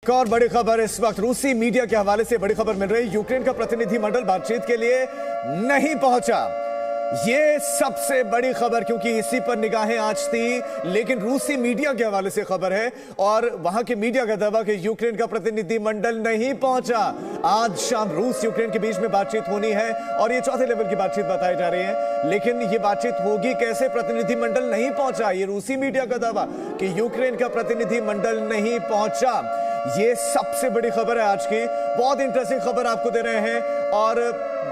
एक और बड़ी खबर इस वक्त रूसी मीडिया के हवाले से बड़ी खबर मिल रही है। यूक्रेन का प्रतिनिधिमंडल बातचीत के लिए नहीं पहुंचा। ये सबसे बड़ी खबर, क्योंकि इसी पर निगाहें आज थी, लेकिन रूसी मीडिया के हवाले से खबर है और वहां के मीडिया का दावा कि यूक्रेन का प्रतिनिधिमंडल नहीं पहुंचा। आज शाम रूस यूक्रेन के बीच में बातचीत होनी है और ये चौथे लेवल की बातचीत बताई जा रही है, लेकिन ये बातचीत होगी कैसे? प्रतिनिधिमंडल नहीं पहुंचा। ये रूसी मीडिया का दावा कि यूक्रेन का प्रतिनिधिमंडल नहीं पहुंचा। ये सबसे बड़ी खबर है आज की। बहुत इंटरेस्टिंग खबर आपको दे रहे हैं और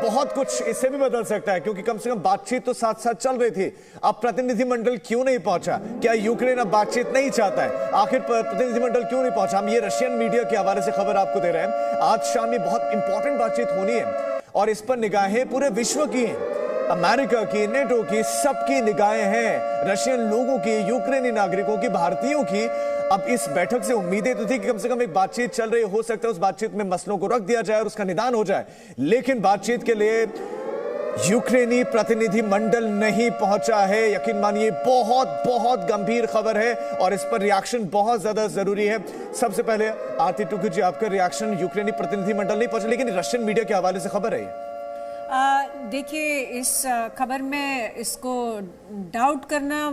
बहुत कुछ इससे भी बदल सकता है, क्योंकि कम से कम बातचीत तो साथ साथ चल रही थी। अब प्रतिनिधिमंडल क्यों नहीं पहुंचा? क्या यूक्रेन अब बातचीत नहीं चाहता है? आखिर प्रतिनिधिमंडल क्यों नहीं पहुंचा? हम ये रशियन मीडिया के हवाले से खबर आपको दे रहे हैं। आज शाम में बहुत इंपॉर्टेंट बातचीत होनी है और इस पर निगाहें पूरे विश्व की हैं। अमेरिका की, नेटो की, सबकी निगाहें हैं। रशियन लोगों की, यूक्रेनी नागरिकों की, भारतीयों की। अब इस बैठक से उम्मीदें तो थी कि कम से कम एक बातचीत चल रही हो सकता है उस बातचीत में मसलों को रख दिया जाए और उसका निदान हो जाए, लेकिन बातचीत के लिए यूक्रेनी प्रतिनिधिमंडल नहीं पहुंचा है। यकीन मानिए बहुत बहुत गंभीर खबर है और इस पर रिएक्शन बहुत ज्यादा जरूरी है। सबसे पहले आरती टुकू जी, आपका रिएक्शन। यूक्रेनी प्रतिनिधिमंडल नहीं पहुंचा, लेकिन रशियन मीडिया के हवाले से खबर है। देखिए, इस खबर में इसको डाउट करना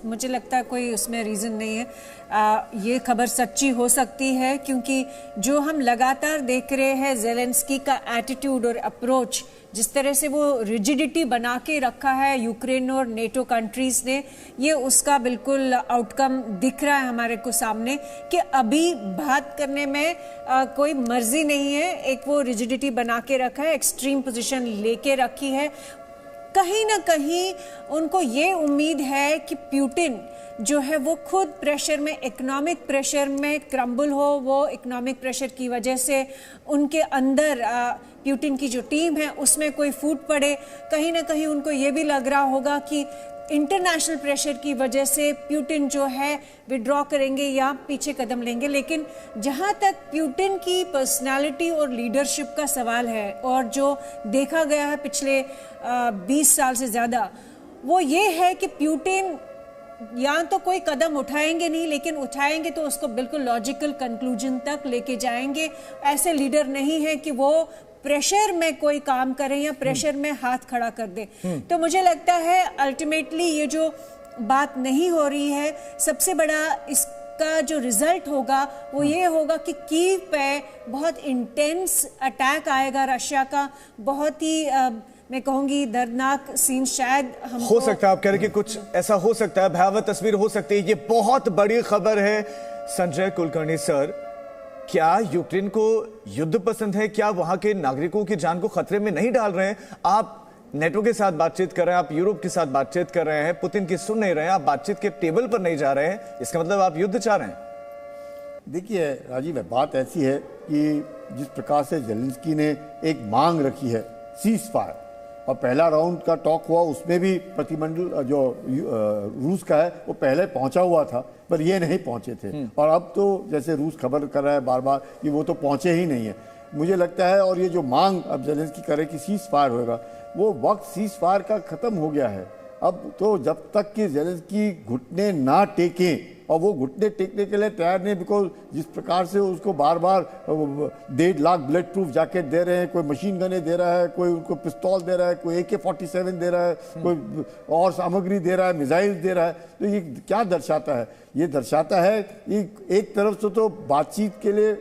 मुझे लगता है कोई उसमें रीज़न नहीं है। ये खबर सच्ची हो सकती है क्योंकि जो हम लगातार देख रहे हैं ज़ेलेंस्की का एटीट्यूड और अप्रोच, जिस तरह से वो रिजिडिटी बना के रखा है यूक्रेन और नेटो कंट्रीज़ ने, ये उसका बिल्कुल आउटकम दिख रहा है हमारे को सामने कि अभी बात करने में कोई मर्जी नहीं है। एक वो रिजिडिटी बना के रखा है, एक्सट्रीम पोजीशन लेके रखी है। कहीं ना कहीं उनको ये उम्मीद है कि पुतिन जो है वो खुद प्रेशर में, इकोनॉमिक प्रेशर में क्रम्बल हो। वो इकोनॉमिक प्रेशर की वजह से उनके अंदर पुतिन की जो टीम है उसमें कोई फूट पड़े। कहीं ना कहीं उनको ये भी लग रहा होगा कि इंटरनेशनल प्रेशर की वजह से पुतिन जो है विड्रॉ करेंगे या पीछे कदम लेंगे। लेकिन जहां तक पुतिन की पर्सनालिटी और लीडरशिप का सवाल है और जो देखा गया है पिछले 20 साल से ज़्यादा, वो ये है कि पुतिन या तो कोई कदम उठाएंगे नहीं, लेकिन उठाएंगे तो उसको बिल्कुल लॉजिकल कंक्लूजन तक लेके जाएंगे। ऐसे लीडर नहीं है कि वो प्रेशर में कोई काम करें या प्रेशर में हाथ खड़ा कर दे। तो मुझे लगता है अल्टीमेटली ये जो बात नहीं हो रही है, सबसे बड़ा इसका जो रिजल्ट होगा वो ये होगा कि कीव पे बहुत इंटेंस अटैक आएगा रशिया का। बहुत ही मैं कहूंगी दर्दनाक सीन शायद हम हो सकता है। आप कह रहे कि कुछ ऐसा हो सकता है, भयावह तस्वीर हो सकती है। ये बहुत बड़ी खबर है। संजय कुलकर्णी सर, क्या यूक्रेन को युद्ध पसंद है? क्या वहां के नागरिकों की जान को खतरे में नहीं डाल रहे हैं? आप नेटो के साथ बातचीत कर रहे हैं, आप यूरोप के साथ बातचीत कर रहे हैं, पुतिन की सुन नहीं रहे हैं, आप बातचीत के टेबल पर नहीं जा रहे हैं, इसका मतलब आप युद्ध चाह रहे हैं? देखिए राजीव, बात ऐसी है कि जिस प्रकार से ज़ेलेंस्की ने एक मांग रखी है सीज फायर, और पहला राउंड का टॉक हुआ, उसमें भी प्रतिनिधिमंडल जो रूस का है वो पहले पहुंचा हुआ था, पर ये नहीं पहुंचे थे। और अब तो जैसे रूस खबर कर रहा है बार बार कि वो तो पहुंचे ही नहीं है, मुझे लगता है। और ये जो मांग अब ज़ेलेंस्की करे कि सीज फायर होगा, वो वक्त सीज फायर का ख़त्म हो गया है। अब तो जब तक कि ज़ेलेंस्की घुटने ना टेकें, और वो घुटने टेकने के लिए तैयार नहीं, बिकॉज जिस प्रकार से उसको बार बार 1.5 लाख बुलेट प्रूफ जैकेट दे रहे हैं, कोई मशीन गने दे रहा है, कोई उनको पिस्तौल दे रहा है, कोई AK-47 दे रहा है, कोई और सामग्री दे रहा है, मिसाइल दे रहा है। तो ये क्या दर्शाता है? ये दर्शाता है कि एक तरफ से तो बातचीत के लिए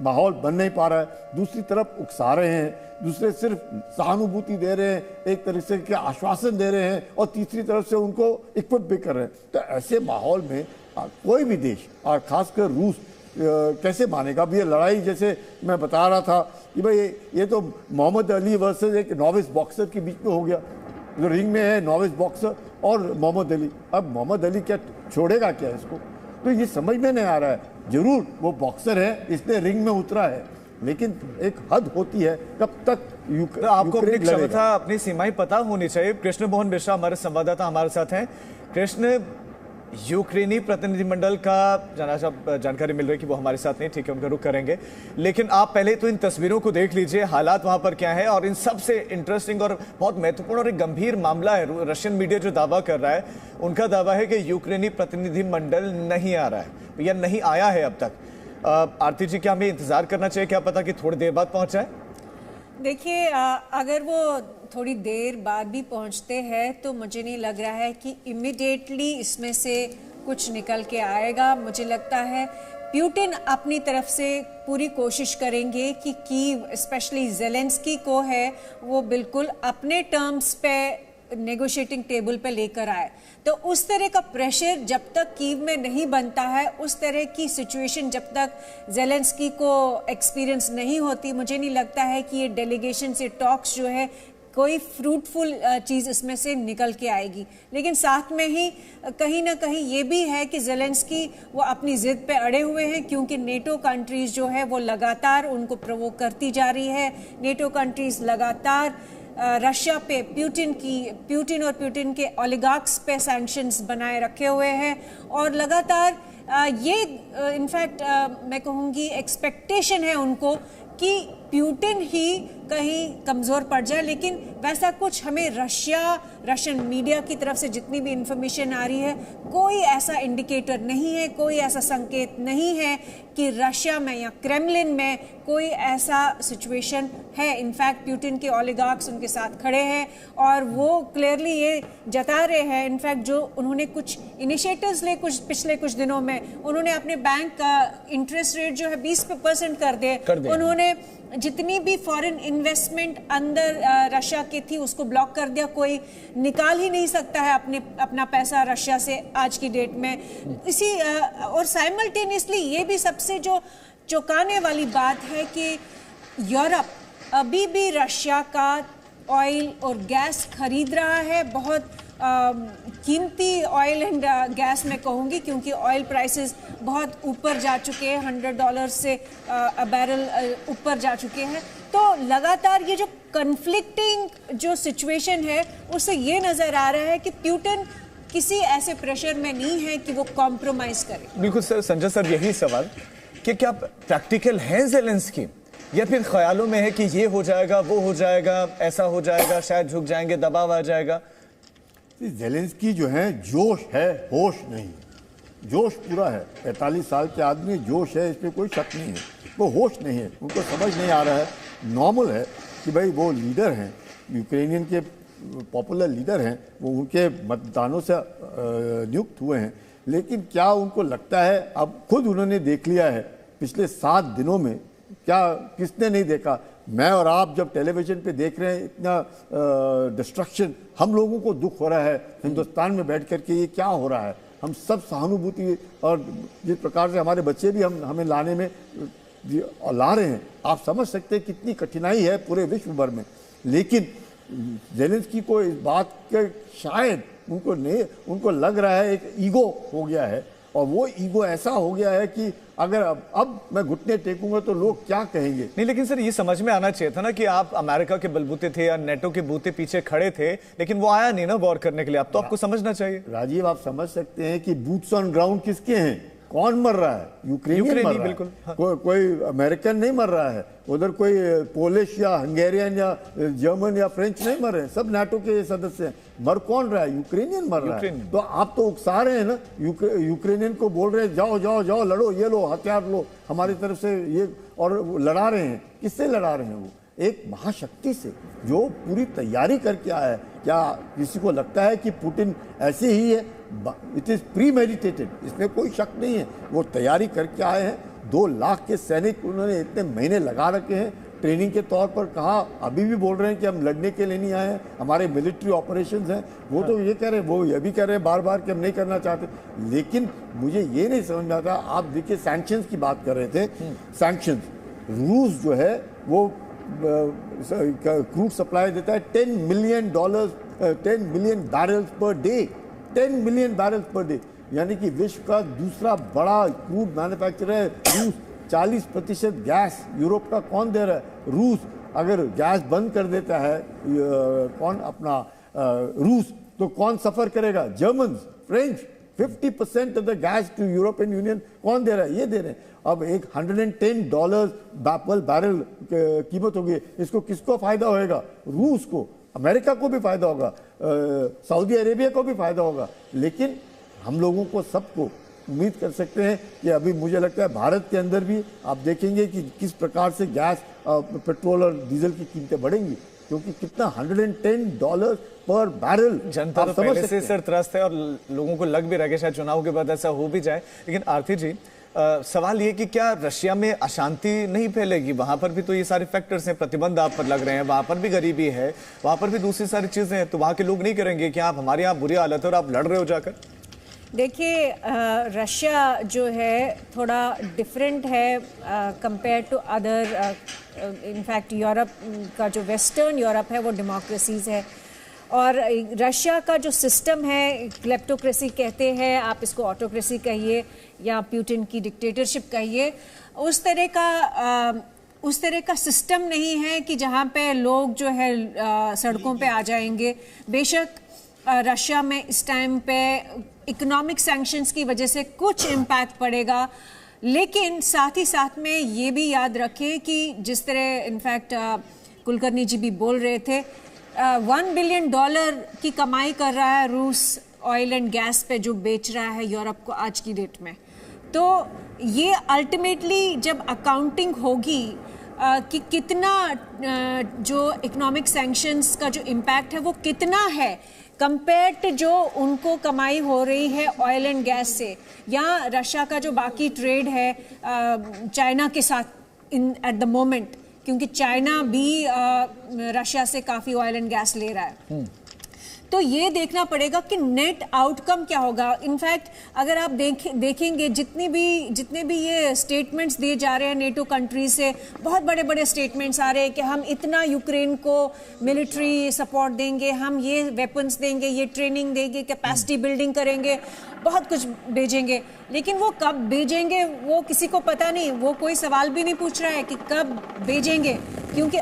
माहौल बन नहीं पा रहा है, दूसरी तरफ उकसा रहे हैं, दूसरे सिर्फ सहानुभूति दे रहे हैं, एक तरह से के आश्वासन दे रहे हैं, और तीसरी तरफ से उनको इक्विप भी कर रहे हैं। तो ऐसे माहौल में कोई भी देश, और खासकर रूस, कैसे मानेगा? अब ये लड़ाई, जैसे मैं बता रहा था कि भाई ये तो मोहम्मद अली वर्सेस एक नॉविस बॉक्सर के बीच में हो गया। जो रिंग में है नॉविस बॉक्सर और मोहम्मद अली, अब मोहम्मद अली क्या छोड़ेगा क्या इसको? तो ये समझ में नहीं आ रहा है। जरूर वो बॉक्सर है, इसने रिंग में उतरा है, लेकिन एक हद होती है कब तक आपको अपनी क्षमता, अपनी सीमाएं पता होनी चाहिए। कृष्ण मोहन मिश्रा हमारे संवाददाता हमारे साथ हैं। कृष्ण, यूक्रेनी प्रतिनिधिमंडल का जानकारी मिल रही है कि वो हमारे साथ नहीं, ठीक है, उनका रुख करेंगे, लेकिन आप पहले तो इन तस्वीरों को देख लीजिए, हालात वहां पर क्या है। और इन सबसे इंटरेस्टिंग और बहुत महत्वपूर्ण और एक गंभीर मामला है, रशियन मीडिया जो दावा कर रहा है, उनका दावा है कि यूक्रेनी प्रतिनिधिमंडल नहीं आ रहा है या नहीं आया है अब तक। आरती जी, क्या हमें इंतजार करना चाहिए, क्या पता कि थोड़ी देर बाद पहुंच जाए? देखिए, अगर वो थोड़ी देर बाद भी पहुंचते हैं तो मुझे नहीं लग रहा है कि इमिडिएटली इसमें से कुछ निकल के आएगा। मुझे लगता है पुतिन अपनी तरफ से पूरी कोशिश करेंगे कि कीव, स्पेशली ज़ेलेंस्की को है, वो बिल्कुल अपने टर्म्स पे नेगोशिएटिंग टेबल पे लेकर आए। तो उस तरह का प्रेशर जब तक कीव में नहीं बनता है, उस तरह की सिचुएशन जब तक ज़ेलेंस्की को एक्सपीरियंस नहीं होती, मुझे नहीं लगता है कि ये डेलीगेशन से टॉक्स जो है कोई फ्रूटफुल चीज़ इसमें से निकल के आएगी। लेकिन साथ में ही कहीं ना कहीं ये भी है कि ज़ेलेंस्की वो अपनी ज़िद पे अड़े हुए हैं, क्योंकि नेटो कंट्रीज़ जो है वो लगातार उनको प्रोवोक करती जा रही है। नेटो कंट्रीज़ लगातार रशिया पे पुतिन और पुतिन के ओलिगार्क्स पे सैंक्शंस बनाए रखे हुए हैं, और लगातार ये इनफैक्ट मैं कहूँगी एक्सपेक्टेशन है उनको कि पुतिन ही कहीं कमज़ोर पड़ जाए। लेकिन वैसा कुछ हमें रशियन मीडिया की तरफ से जितनी भी इंफॉर्मेशन आ रही है, कोई ऐसा इंडिकेटर नहीं है, कोई ऐसा संकेत नहीं है कि रशिया में या क्रेमलिन में कोई ऐसा सिचुएशन है। इनफैक्ट पुतिन के ओलिगार्क्स उनके साथ खड़े हैं और वो क्लियरली ये जता रहे हैं। इनफैक्ट जो उन्होंने कुछ इनिशिएटिव्स ले पिछले कुछ दिनों में, उन्होंने अपने बैंक का इंटरेस्ट रेट जो है 20% कर दिए। उन्होंने जितनी भी फॉरेन इन्वेस्टमेंट अंदर रशिया की थी उसको ब्लॉक कर दिया। कोई निकाल ही नहीं सकता है अपना पैसा रशिया से आज की डेट में। इसी और साइमल्टेनियसली ये भी सबसे जो चौंकाने वाली बात है कि यूरोप अभी भी रशिया का ऑयल और गैस खरीद रहा है, बहुत कीमती ऑयल एंड गैस मैं कहूँगी, क्योंकि ऑयल प्राइसेस बहुत ऊपर जा चुके हैं, $100 से बैरल ऊपर जा चुके हैं। तो लगातार ये जो कन्फ्लिक्टिंग जो सिचुएशन है, उससे ये नज़र आ रहा है कि पुतिन किसी ऐसे प्रेशर में नहीं है कि वो कॉम्प्रोमाइज़ करे। बिल्कुल सर, संजय सर, यही सवाल कि क्या प्रैक्टिकल है ज़ेलेंस्की, या फिर ख्यालों में है कि ये हो जाएगा, वो हो जाएगा, ऐसा हो जाएगा, शायद झुक जाएंगे, दबाव आ जाएगा? ज़ेलेंस्की जो है, जोश है, होश नहीं। जोश पूरा है, 45 साल के आदमी, जोश है, इसमें कोई शक नहीं है। वो होश नहीं है, उनको समझ नहीं आ रहा है। नॉर्मल है कि भाई वो लीडर हैं, यूक्रेनियन के पॉपुलर लीडर हैं, वो उनके मतदानों से नियुक्त हुए हैं। लेकिन क्या उनको लगता है, अब खुद उन्होंने देख लिया है पिछले 7 दिनों में, क्या किसने नहीं देखा? मैं और आप जब टेलीविजन पे देख रहे हैं इतना डिस्ट्रक्शन, हम लोगों को दुख हो रहा है हिंदुस्तान में बैठ कर के, ये क्या हो रहा है। हम सब सहानुभूति, और जिस प्रकार से हमारे बच्चे भी हमें लाने में ला रहे हैं, आप समझ सकते हैं कितनी कठिनाई है पूरे विश्व भर में। लेकिन ज़ेलेंस्की को इस बात के शायद उनको लग रहा है एक ईगो हो गया है, और वो ईगो ऐसा हो गया है कि अगर अब मैं घुटने टेकूंगा तो लोग क्या कहेंगे। नहीं, लेकिन सर ये समझ में आना चाहिए था ना कि आप अमेरिका के बलबूते थे या नेटो के बूते पीछे खड़े थे, लेकिन वो आया नहीं ना वॉर करने के लिए। अब तो आपको समझना चाहिए। राजीव, आप समझ सकते हैं कि बूट्स ऑन ग्राउंड किसके हैं, कौन मर रहा है? यूक्रेनियन मर रहा बिल्कुल, है। कोई अमेरिकन नहीं मर रहा है उधर, कोई पोलिश या हंगेरियन या जर्मन या फ्रेंच नहीं मर रहे हैं, सब नाटो के सदस्य हैं। मर कौन रहा है? यूक्रेनियन मर रहा है। तो आप तो उकसा रहे हैं ना, यूक्रेनियन को बोल रहे हैं जाओ जाओ जाओ लड़ो, ये लो हथियार लो हमारी तरफ से, ये, और लड़ा रहे हैं। किससे लड़ा रहे हैं? वो एक महाशक्ति से जो पूरी तैयारी करके आया है। क्या किसी को लगता है कि पुतिन ऐसे ही है? इट इज प्री मेडिटेटेड, इसमें कोई शक नहीं है। वो तैयारी करके आए हैं। 2 लाख के सैनिक उन्होंने इतने महीने लगा रखे हैं ट्रेनिंग के तौर पर। कहा अभी भी बोल रहे हैं कि हम लड़ने के लिए नहीं आए हैं, हमारे मिलिट्री ऑपरेशंस हैं। वो तो ये कह रहे हैं, वो ये भी कह रहे हैं बार बार कि हम नहीं करना चाहते। लेकिन मुझे ये नहीं समझ में आता, आप देखिए सैंक्शंस की बात कर रहे थे। सैंक्शंस, रूस जो है वो क्रूड सप्लाई देता है $10 million barrels per day, 10 million barrels per day, यानी कि विश्व का दूसरा बड़ा क्रूड मैन्युफैक्चरर है रूस। 40% गैस यूरोप का कौन दे रहा है? रूस। अगर गैस बंद कर देता है रूस, तो कौन सफर करेगा? German, French. 50% of the gas to European Union कौन दे रहा है? ये दे रहे हैं। अब एक $110 बैरल कीमत होगी। इसको किसको फायदा होएगा? रूस को, अमेरिका को भी फायदा होगा, सऊदी अरेबिया को भी फायदा होगा। लेकिन हम लोगों को सबको उम्मीद कर सकते हैं कि अभी मुझे लगता है भारत के अंदर भी आप देखेंगे कि किस प्रकार से गैस, पेट्रोल और डीजल की कीमतें बढ़ेंगी, क्योंकि कितना $110 पर बैरल। जनता तो पहले से सर त्रस्त है और लोगों को लग भी रहा है कि शायद चुनाव के बाद ऐसा हो भी जाए। लेकिन आरती जी, सवाल ये कि क्या रशिया में अशांति नहीं फैलेगी? वहां पर भी तो ये सारे फैक्टर्स हैं, प्रतिबंध आप पर लग रहे हैं, वहां पर भी गरीबी है, वहां पर भी दूसरी सारी चीजें हैं, तो वहां के लोग नहीं करेंगे कि आप हमारे यहाँ बुरी हालत है और आप लड़ रहे हो जाकर? देखिए, रशिया जो है थोड़ा डिफरेंट है compare to other, in fact Europe का जो वेस्टर्न यूरोप है वो डेमोक्रेसीज है, और रशिया का जो सिस्टम है क्लेप्टोक्रेसी कहते हैं, आप इसको ऑटोक्रेसी कहिए या पुतिन की डिक्टेटरशिप कहिए, उस तरह का सिस्टम नहीं है कि जहाँ पे लोग जो है सड़कों पे आ जाएंगे। बेशक रशिया में इस टाइम पे इकोनॉमिक सैंक्शंस की वजह से कुछ इम्पैक्ट पड़ेगा, लेकिन साथ ही साथ में ये भी याद रखें कि जिस तरह इनफैक्ट कुलकर्णी जी भी बोल रहे थे, $1 बिलियन की कमाई कर रहा है रूस ऑयल एंड गैस पे जो बेच रहा है यूरोप को आज की डेट में। तो ये अल्टीमेटली जब अकाउंटिंग होगी कि कितना जो इकोनॉमिक सैंक्शंस का जो इम्पैक्ट है वो कितना है कंपेयर टू जो उनको कमाई हो रही है ऑयल एंड गैस से, या रशिया का जो बाकी ट्रेड है चाइना के साथ एट द मोमेंट, क्योंकि चाइना भी रशिया से काफ़ी ऑयल एंड गैस ले रहा है। तो ये देखना पड़ेगा कि नेट आउटकम क्या होगा। इनफैक्ट अगर आप देखेंगे जितने भी ये स्टेटमेंट्स दिए जा रहे हैं नेटो कंट्रीज से, बहुत बड़े बड़े स्टेटमेंट्स आ रहे हैं कि हम इतना यूक्रेन को मिलिट्री सपोर्ट देंगे, हम ये वेपन्स देंगे, ये ट्रेनिंग देंगे, कैपेसिटी बिल्डिंग करेंगे, बहुत कुछ भेजेंगे, लेकिन वो कब भेजेंगे वो किसी को पता नहीं। वो कोई सवाल भी नहीं पूछ रहा है कि कब भेजेंगे, क्योंकि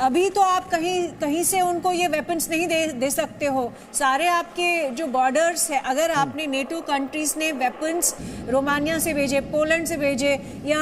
अभी तो आप कहीं से उनको ये वेपन्स नहीं दे सकते हो। सारे आपके जो बॉर्डर्स है, अगर आपने नेटो कंट्रीज ने वेपन्स रोमानिया से भेजे, पोलैंड से भेजे, या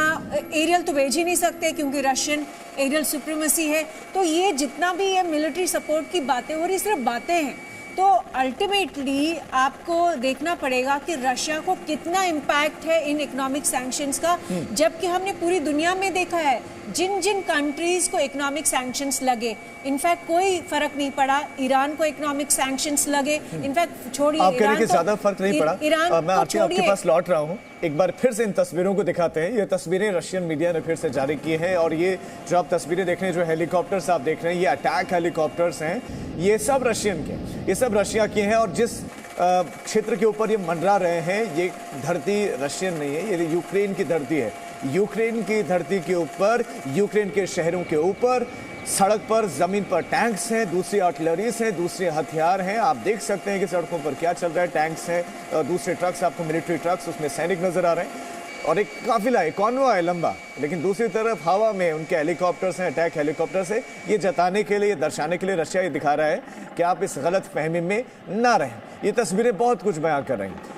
एरियल तो भेज ही नहीं सकते क्योंकि रशियन एरियल सुप्रीमेसी है, तो ये जितना भी ये मिलिट्री सपोर्ट की बातें हो रही, सिर्फ बातें हैं। तो अल्टीमेटली आपको देखना पड़ेगा कि रशिया को कितना इम्पैक्ट है इन इकोनॉमिक सैंक्शंस का, जबकि हमने पूरी दुनिया में देखा है जिन जिन कंट्रीज को इकोनॉमिक सैंक्शंस लगे, इनफैक्ट कोई फर्क नहीं पड़ा। ईरान को इकोनॉमिक सैंक्शंस लगे, इनफैक्ट छोड़िए आप कह रहे हैं कि तो ज्यादा फर्क नहीं पड़ा। ईरान मैं आपके पास लौट रहा हूँ, एक बार फिर से इन तस्वीरों को दिखाते हैं। ये तस्वीरें रशियन मीडिया ने फिर से जारी की है, और ये जो आप तस्वीरें देख रहे हैं, जो हेलीकॉप्टर्स आप देख रहे हैं, ये अटैक हेलीकॉप्टर्स हैं, ये सब रशियन के, ये सब रशिया के हैं। और जिस क्षेत्र के ऊपर ये मंडरा रहे हैं, ये धरती रशियन नहीं है, ये यूक्रेन की धरती है। यूक्रेन की धरती के ऊपर, यूक्रेन के शहरों के ऊपर, सड़क पर, जमीन पर टैंक्स हैं, दूसरी आर्टिलरीज हैं, दूसरे हथियार हैं। आप देख सकते हैं कि सड़कों पर क्या चल रहा है, टैंक्स हैं, दूसरे ट्रक्स, आपको मिलिट्री ट्रक्स, उसमें सैनिक नजर आ रहे हैं, और एक काफिला है, कॉन्वॉय है लंबा, लेकिन दूसरी तरफ हवा में उनके हेलीकॉप्टर्स हैं, अटैक हेलीकॉप्टर्स है। ये जताने के लिए, दर्शाने के लिए रशिया ये दिखा रहा है कि आप इस गलत फहमी में ना रहें। ये तस्वीरें बहुत कुछ बयां कर रही हैं।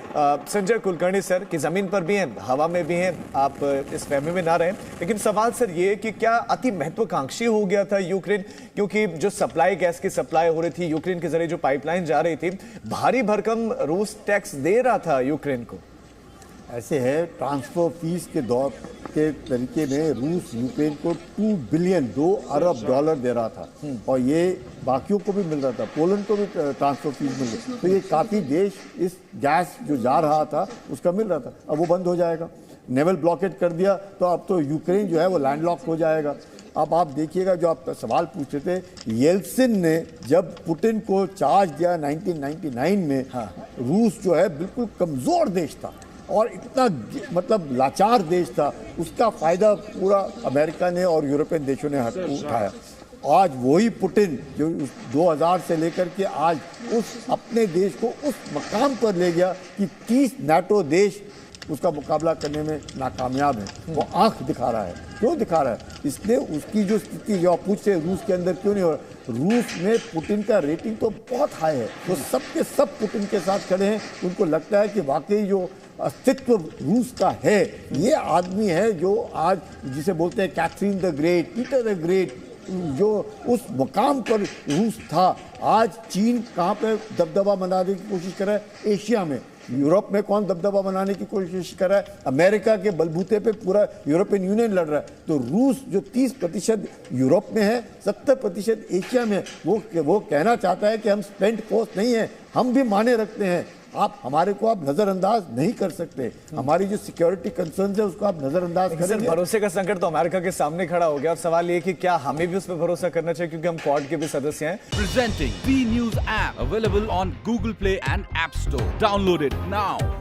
संजय कुलकर्णी सर की जमीन पर भी हैं, हवा में भी हैं, आप इस फहमी में ना रहें। लेकिन सवाल सर ये कि क्या अति महत्वाकांक्षी हो गया था यूक्रेन, क्योंकि जो सप्लाई, गैस की सप्लाई हो रही थी यूक्रेन के जरिए, जो पाइपलाइन जा रही थी, भारी भरकम रूस टैक्स दे रहा था यूक्रेन को। ऐसे है, ट्रांसफर फीस के दौर के तरीके में रूस यूक्रेन को $2 अरब दे रहा था, और ये बाकियों को भी मिल रहा था, पोलैंड को भी ट्रांसफर फीस मिल रही। तो ये काफ़ी देश इस गैस जो जा रहा था उसका मिल रहा था। अब वो बंद हो जाएगा, नेवल ब्लॉकेट कर दिया, तो अब तो यूक्रेन जो है वो लैंडलॉक हो जाएगा। अब आप देखिएगा, जो आप सवाल पूछ रहे थे, येल्सिन ने जब पुतिन को चार्ज दिया 1999 में, रूस जो है बिल्कुल कमज़ोर देश था और इतना मतलब लाचार देश था, उसका फायदा पूरा अमेरिका ने और यूरोपियन देशों ने उठाया। आज वही पुतिन जो 2000 से लेकर के आज उस अपने देश को उस मकाम पर ले गया कि 30 नाटो देश उसका मुकाबला करने में नाकामयाब है। वो आंख दिखा रहा है। क्यों दिखा रहा है? इसलिए उसकी जो स्थिति, जो आप पूछ से रूस के अंदर क्यों नहीं हो रहा, रूस में पुतिन का रेटिंग तो बहुत हाई है, वो सब के सब पुतिन के साथ खड़े हैं। उनको लगता है कि वाकई जो अस्तित्व रूस का है, ये आदमी है जो आज जिसे बोलते हैं Catherine the Great, Peter the Great, जो उस मुकाम पर रूस था। आज चीन कहाँ पे दबदबा बनाने की कोशिश कर रहा है? एशिया में। यूरोप में कौन दबदबा बनाने की कोशिश कर रहा है? अमेरिका के बलबूते पे पूरा यूरोपियन यूनियन लड़ रहा है। तो रूस जो 30% यूरोप में है, 70% एशिया में, वो कहना चाहता है कि हम स्पेंट फोर्स नहीं है, हम भी माने रखते हैं। आप हमारे को आप नजरअंदाज नहीं कर सकते। हमारी जो सिक्योरिटी कंसर्न्स है उसको आप नजरअंदाज करेंगे। भरोसे का संकट तो अमेरिका के सामने खड़ा हो गया और सवाल ये कि क्या हमें भी उस पर भरोसा करना चाहिए, क्योंकि हम क्वाड के भी सदस्य हैं। Presenting B News app available on Google Play and App Store. Download it now.